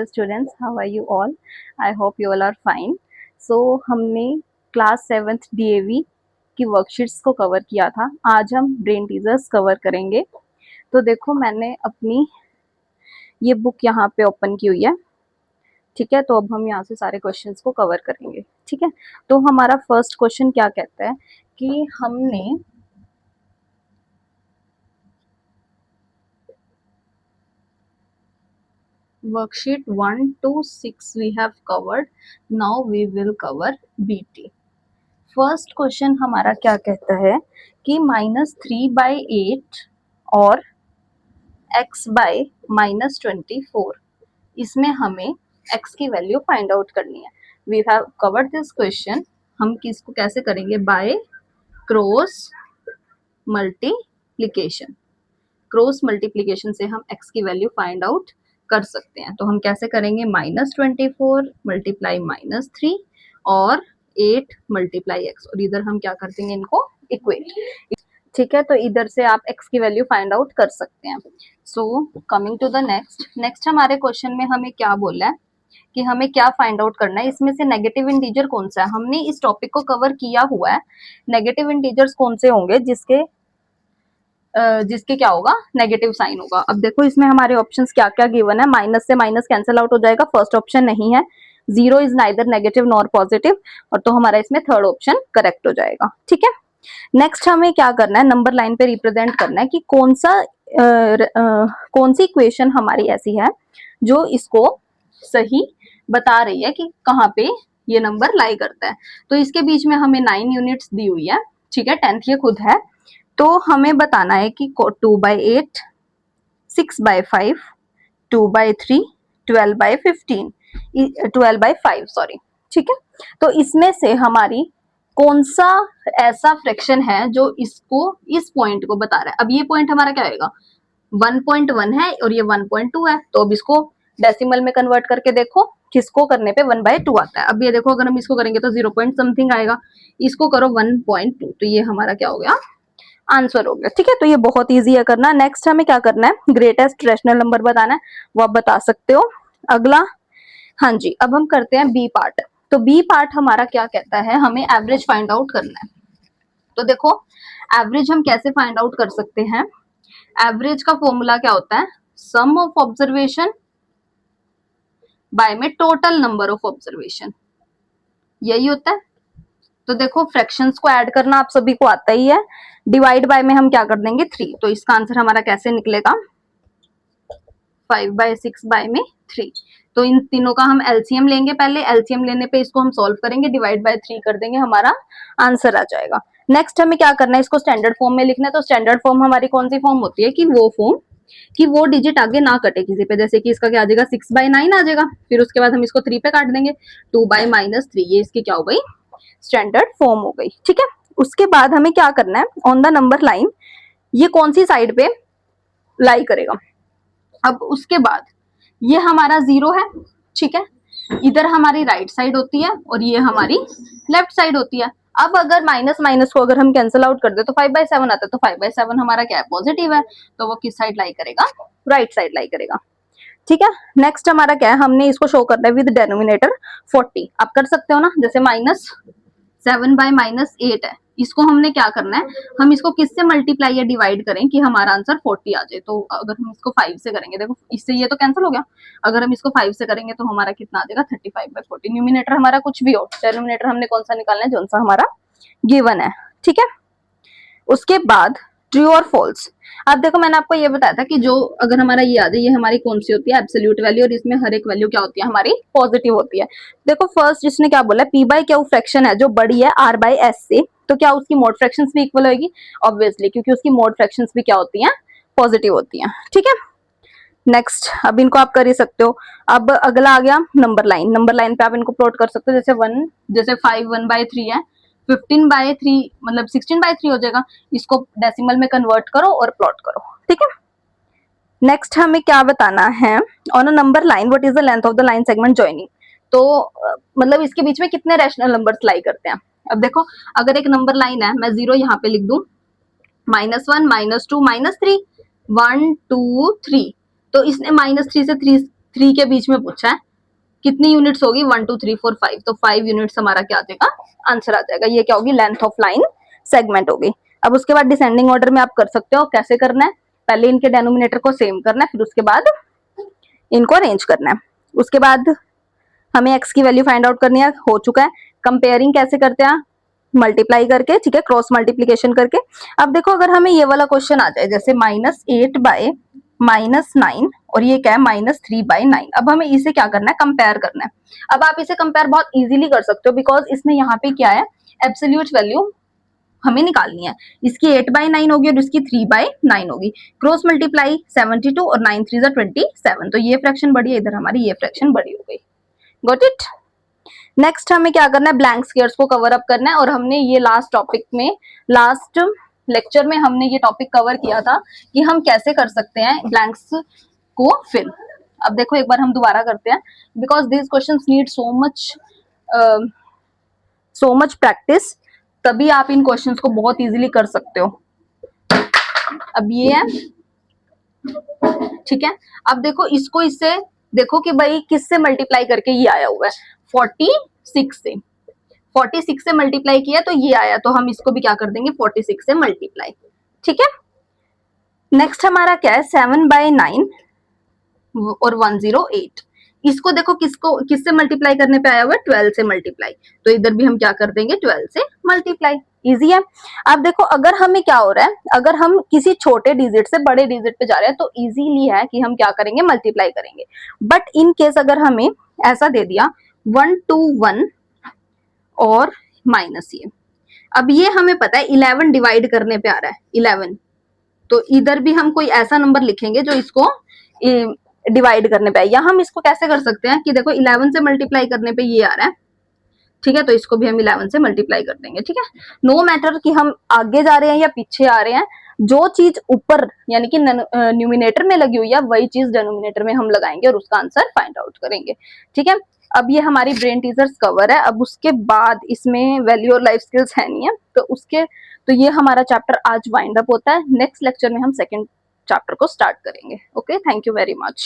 Students, how are you all? I hope you all are fine. So हमने class 7th DAV की worksheets को cover किया था. आज हम ब्रेन टीजर्स कवर करेंगे. तो देखो, मैंने अपनी ये बुक यहाँ पे ओपन की हुई है. ठीक है, तो अब हम यहाँ से सारे क्वेश्चंस को कवर करेंगे. ठीक है, तो हमारा फर्स्ट क्वेश्चन क्या कहता है कि हमने worksheet 1 to 6 we have covered. Now we will cover BT. First question हमारा क्या कहता है कि -3/8 और x/-24, इसमें हमें x की वैल्यू फाइंड आउट करनी है. We have covered this question. हम किसको कैसे करेंगे? By cross multiplication. Cross multiplication से हम x की वैल्यू फाइंड आउट कर सकते हैं. तो हम कैसे करेंगे? -24 मल्टीप्लाई -3 और 8 मल्टीप्लाई x, और इधर हम क्या कर देंगे? इनको इक्वेट. ठीक है, तो इधर से आप x की वैल्यू फाइंड आउट कर सकते हैं. So coming to the next हमारे क्वेश्चन में हमें क्या बोला है कि हमें क्या फाइंड आउट करना है. इसमें से नेगेटिव इंटीजर कौन सा है? हमने इस टॉपिक को कवर किया हुआ है. नेगेटिव इंटीजर्स कौन से होंगे जिसके क्या होगा? नेगेटिव साइन होगा. अब देखो, इसमें हमारे ऑप्शंस क्या क्या गिवन है. माइनस से माइनस कैंसिल आउट हो जाएगा. फर्स्ट ऑप्शन नहीं है. 0 is neither negative nor positive, और तो हमारा इसमें थर्ड ऑप्शन करेक्ट हो जाएगा. ठीक है, नेक्स्ट हमें क्या करना है? नंबर लाइन पे रिप्रेजेंट करना है कि कौन सी इक्वेशन हमारी ऐसी है जो इसको सही बता रही है कि कहाँ पे ये नंबर लाई करता है. तो इसके बीच में हमें 9 यूनिट्स दी हुई है. ठीक है, 10th ये खुद है. तो हमें बताना है कि 2/8, 6/5, 2/3, 12/15, 12/5 सॉरी. ठीक है, तो इसमें से हमारी कौन सा ऐसा फ्रैक्शन है जो इसको, इस पॉइंट को बता रहा है. अब ये पॉइंट हमारा क्या होगा? 1.1 है और ये 1.2 है. तो अब इसको डेसिमल में कन्वर्ट करके देखो, किसको करने पे 1/2 आता है. अब ये देखो, अगर हम इसको करेंगे तो 0 पॉइंट समथिंग आएगा. इसको करो 1.2, तो ये हमारा क्या हो गया? आंसर हो गया. ठीक है, तो ये बहुत इजी है करना. नेक्स्ट हमें क्या करना है? ग्रेटेस्ट रैशनल नंबर बताना है. वो आप बता सकते हो. अगला, हाँ जी, अब हम करते हैं बी पार्ट. तो बी पार्ट हमारा क्या कहता है? हमें एवरेज फाइंड आउट करना है. तो देखो, एवरेज हम कैसे फाइंड आउट कर सकते हैं? एवरेज का फॉर्मूला क्या होता है? सम ऑफ ऑब्जर्वेशन बाय में टोटल नंबर ऑफ ऑब्जर्वेशन, यही होता है. तो देखो, फ्रैक्शंस को ऐड करना आप सभी को आता ही है. डिवाइड बाय में हम क्या कर देंगे? 3. तो इसका आंसर हमारा कैसे निकलेगा? 5/6/3. तो इन तीनों का हम एलसीएम लेंगे. पहले एलसीएम लेने पे इसको हम सॉल्व करेंगे, डिवाइड बाय 3 कर देंगे, हमारा आंसर आ जाएगा. नेक्स्ट हमें क्या करना है? इसको स्टैंडर्ड फॉर्म में लिखना है. तो स्टैंडर्ड फॉर्म हमारी कौन सी फॉर्म होती है? कि वो डिजिट आगे ना कटे किसी पे. जैसे कि इसका क्या आ जाएगा? 6/9 आ जाएगा. फिर उसके बाद हम इसको 3 पे काट देंगे. 2/-3, ये इसकी क्या हो गई? स्टैंडर्ड फॉर्म हो गई. ठीक है, उसके बाद हमें क्या करना है? ऑन द नंबर लाइन ये कौन सी साइड पे लाई करेगा? अब उसके बाद ये हमारा 0 है. ठीक है, इधर हमारी राइट साइड होती है और ये हमारी लेफ्ट साइड होती है. अब अगर माइनस माइनस को अगर हम कैंसिल आउट कर दे तो 5/7 आता है. तो 5/7 हमारा क्या है? पॉजिटिव है. तो वो किस साइड लाई करेगा? राइट साइड लाई करेगा. ठीक है, नेक्स्ट हमारा क्या है? हमने इसको शो करना है विद डेनोमिनेटर 40. आप कर सकते हो ना. जैसे -7/-8 है, इसको हमने क्या करना है? हम इसको किससे मल्टीप्लाई या डिवाइड करें कि हमारा आंसर 40 आ जाए? तो अगर हम इसको 5 से करेंगे, देखो इससे ये तो कैंसिल हो गया. अगर हम इसको 5 से करेंगे तो हमारा कितना आ जाएगा? 35/40. न्यूमिनेटर हमारा कुछ भी हो, डेनोमिनेटर हमने कौन सा निकालना है? जो सा हमारा गिवन है. ठीक है, उसके बाद ट्रू और फॉल्स. अब देखो, मैंने आपको ये बताया था कि जो अगर हमारा ये आ जाए, ये हमारी कौन सी होती है? Absolute value. और इसमें हर एक वैल्यू क्या होती है? हमारी पॉजिटिव होती है. देखो, फर्स्ट इसने क्या बोला? p/q फ्रैक्शन है जो बड़ी है r/s से, तो क्या उसकी मोड फ्रैक्शंस भी इक्वल होगी? ऑब्वियसली, क्योंकि उसकी मोड फ्रैक्शंस भी क्या होती हैं? पॉजिटिव होती हैं. ठीक है, नेक्स्ट, अब इनको आप कर ही सकते हो. अब अगला आ गया नंबर लाइन. नंबर लाइन पे आप इनको प्लॉट कर सकते हो. जैसे 5 1/3 है, 15/3 मतलब 16/3 हो जाएगा. इसको डेसिमल में कन्वर्ट करो और प्लॉट करो. ठीक है, नेक्स्ट हमें क्या बताना है? On a number line what is the length of the line segment joining. तो मतलब इसके बीच में कितने रैशनल नंबर्स लाई करते हैं. अब देखो, अगर एक नंबर लाइन है, मैं 0 यहाँ पे लिख दूं, -1 -2 -3 1 2 3. तो इसने -3 से 3 3 के बीच में पूछा है, कितनी यूनिट्स होगी 1 2 3 4 5, तो 5 यूनिट्स हमारा क्या आ जाएगा, आंसर आ जाएगा। ये क्या होगी, लेंथ ऑफ लाइन सेगमेंट होगी। अब उसके बाद डिसेंडिंग ऑर्डर में आप कर सकते हो। कैसे करना है, पहले इनके डेनोमिनेटर को सेम करना है, फिर उसके बाद इनको अरेंज करना है। उसके बाद हमें x की वैल्यू फाइंड आउट करनी है, हो चुका है। कंपेयरिंग कैसे करते हैं, मल्टीप्लाई करके, ठीक है, क्रॉस मल्टीप्लीकेशन करके। अब देखो अगर हमें ये वाला क्वेश्चन आ जाए जैसे -8/-9 और ये क्या है -3/9, अब हमें इसे क्या करना है, कंपेयर करना है। अब आप इसे कंपेयर बहुत इजीली कर सकते हो, बिकॉज इसमें यहाँ पे क्या है, एब्सोल्यूट वैल्यू हमें निकालनी है। इसकी 8/9 होगी और इसकी 3/9 होगी। क्रॉस मल्टीप्लाई 72 और 9 3 27, तो ये फ्रैक्शन बड़ी है, इधर हमारी ये फ्रैक्शन बड़ी हो गई। Got it. नेक्स्ट हमें क्या करना है, ब्लैंक स्क्वायर्स को कवर अप करना है। और हमने ये लास्ट टॉपिक में, लास्ट लेक्चर में हमने ये टॉपिक कवर किया था कि हम कैसे कर सकते हैं ब्लैंक्स को फिल। अब देखो एक बार हम दोबारा करते हैं, because this questions need so much practice, तभी आप इन क्वेश्चंस को बहुत इजीली कर सकते हो। अब ये है, ठीक है। अब देखो इसको, इससे देखो कि भाई किससे मल्टीप्लाई करके ये आया हुआ है, 46 से। 46 से मल्टीप्लाई किया तो ये आया, तो हम इसको भी क्या कर देंगे, 46 से मल्टीप्लाई, ठीक है। नेक्स्ट हमारा क्या है, 7/9 और 108। इसको देखो किससे मल्टीप्लाई करने पे आया हुआ है, 12 से मल्टीप्लाई, तो इधर भी हम क्या कर देंगे, 12 से मल्टीप्लाई। इजी है। अब देखो अगर हमें क्या हो रहा है, अगर हम किसी छोटे डिजिट से बड़े डिजिट पे जा रहे हैं तो इजीली है कि हम क्या करेंगे, मल्टीप्लाई करेंगे। बट इन केस अगर हमें ऐसा दे दिया 1 2 1 और माइनस ये, अब ये हमें पता है 11 डिवाइड करने पे आ रहा है 11, तो इधर भी हम कोई ऐसा नंबर लिखेंगे जो इसको डिवाइड करने पे आए। या हम इसको कैसे कर सकते हैं कि देखो 11 से मल्टीप्लाई करने पे ये आ रहा है, ठीक है, तो इसको भी हम 11 से मल्टीप्लाई कर देंगे, ठीक है। नो मैटर कि हम आगे जा रहे हैं या पीछे आ रहे हैं, जो चीज ऊपर यानी कि न्यूमिनेटर में लगी हुई है वही चीज डिनोमिनेटर में हम लगाएंगे और उसका आंसर फाइंड आउट करेंगे, ठीक है। अब ये हमारी ब्रेन टीजर्स कवर है। अब उसके बाद इसमें वैल्यू और लाइफ स्किल्स है नहीं है, तो ये हमारा चैप्टर आज वाइंड अप होता है। नेक्स्ट लेक्चर में हम सेकंड चैप्टर को स्टार्ट करेंगे। Okay, thank you very much.